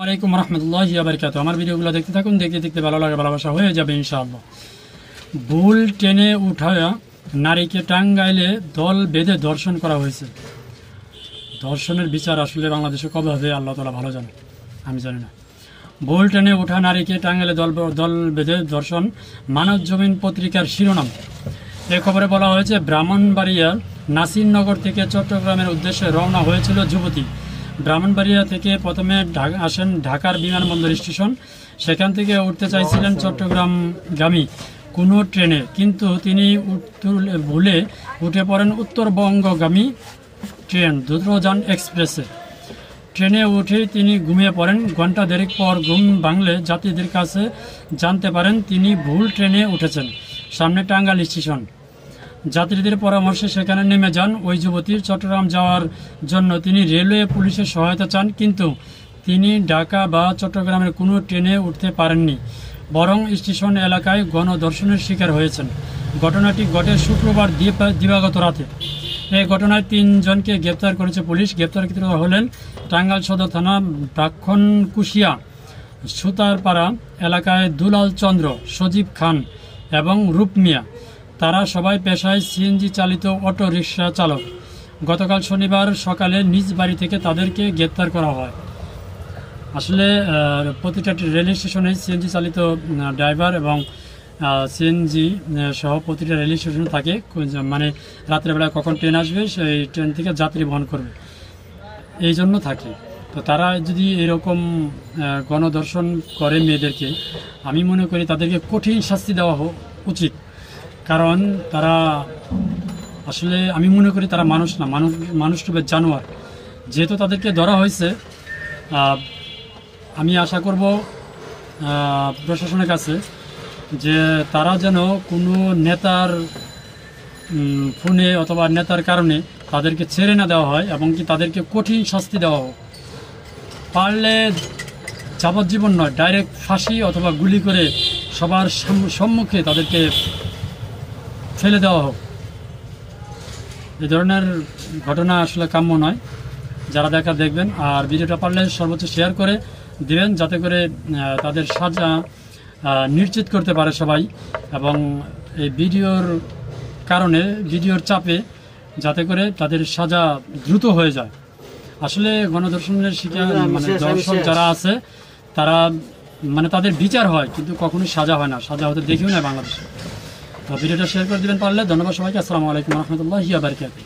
ওয়ালাইকুম রহমতুল্লাহি ওয়া বারাকাতুহু। আমার ভিডিওগুলো দেখতে থাকুন, দেখতে দেখতে ভালো লাগে, ভালোবাসা হয়ে যাবে ইনশাআল্লাহ। ভুল টেনে উঠায়া নারীকে টাঙ্গাইলে দল বেঁধে ধর্ষণ করা হয়েছে। ধর্ষণের বিচার আসলে বাংলাদেশে কবে হবে আল্লাহ তাআলা ভালো জানে, আমি জানি না। ভুল টেনে উঠা নারীকে টাঙ্গাইলে দল বেঁধে ধর্ষণ, মানব জমিন পত্রিকার শিরোনাম। এ খবরে বলা হয়েছে, ব্রাহ্মণবাড়িয়ার নাসিরনগর থেকে চট্টগ্রামের উদ্দেশ্যে রওনা হয়েছিল যুবতী। ব্রাহ্মণবাড়িয়া থেকে প্রথমে আসেন ঢাকার বিমানবন্দর স্টেশন। সেখান থেকে উঠতে চাইছিলেন চট্টগ্রামগামী কোনো ট্রেনে, কিন্তু তিনি ভুলে উঠে পড়েন উত্তরবঙ্গগামী ট্রেন দ্রুতযান এক্সপ্রেসে। ট্রেনে উঠেই তিনি ঘুমিয়ে পড়েন। ঘণ্টা দেড়েক পর ঘুম ভাঙলে যাত্রীদের কাছে জানতে পারেন তিনি ভুল ট্রেনে উঠেছেন। সামনে টাঙ্গাইল স্টেশন। যাত্রীদের পরামর্শে সেখানে নেমে যান ওই যুবতী। চট্টগ্রাম যাওয়ার জন্য তিনি রেলওয়ে পুলিশের সহায়তা চান, কিন্তু তিনি ঢাকা বা চট্টগ্রামের কোনো ট্রেনে উঠতে পারেননি, বরং স্টেশন এলাকায় গণধর্ষণের শিকার হয়েছেন। ঘটনাটি ঘটে শুক্রবার দিবাগত রাতে। এই ঘটনায় 3 জনকে গ্রেপ্তার করেছে পুলিশ। গ্রেপ্তারকৃতরা হলেন টাঙ্গাইল সদর থানা ব্রাক্ষণকুশিয়া সুতারপাড়া এলাকায় দুলাল চন্দ্র, সজীব খান এবং রূপ মিয়া। তারা সবাই পেশায় সিএনজি চালিত অটো রিকশা চালক। গতকাল শনিবার সকালে নিজ বাড়ি থেকে তাদেরকে গ্রেপ্তার করা হয়। আসলে প্রতিটা রেল স্টেশনে সিএনজি চালিত ড্রাইভার এবং সিএনজি সহ প্রতিটা রেল স্টেশনে থাকে, মানে রাত্রেবেলায় কখন ট্রেন আসবে সেই ট্রেন থেকে যাত্রী বহন করবে, এই জন্য থাকে। তো তারা যদি এরকম গণধর্ষণ করে মেয়েদেরকে, আমি মনে করি তাদেরকে কঠিন শাস্তি দেওয়া উচিত। কারণ তারা আসলে, আমি মনে করি তারা মানুষ না, মানুষ রূপের জানোয়ার। যেহেতু তাদেরকে ধরা হয়েছে, আমি আশা করব প্রশাসনের কাছে যে তারা যেন কোনো নেতার ফোনে অথবা নেতার কারণে তাদেরকে ছেড়ে না দেওয়া হয়, এবং কি তাদেরকে কঠিন শাস্তি দেওয়া হোক। পারলে যাবজ্জীবন নয়, ডাইরেক্ট ফাঁসি অথবা গুলি করে সবার সম্মুখে তাদেরকে ফেলে দেওয়া হোক। এই ধরনের ঘটনা আসলে কাম্য নয়। যারা দেখবেন, আর ভিডিওটা পারলে সর্বোচ্চ শেয়ার করে দিবেন, যাতে করে তাদের সাজা নিশ্চিত করতে পারে সবাই, এবং এই ভিডিওর কারণে, ভিডিওর চাপে যাতে করে তাদের সাজা দ্রুত হয়ে যায়। আসলে গণধর্ষণের শিকার মানে দর্শক যারা আছে তারা মানে তাদের বিচার হয়, কিন্তু কখনোই সাজা হয় না, সাজা হতে দেখিও না বাংলাদেশে। তো ভিডিওটা শেয়ার করে দিবেন পারলে। ধন্যবাদ সবাইকে। আসসালামু আলাইকুম রহমতুল্লাহি ওয়া বারাকাতুহু।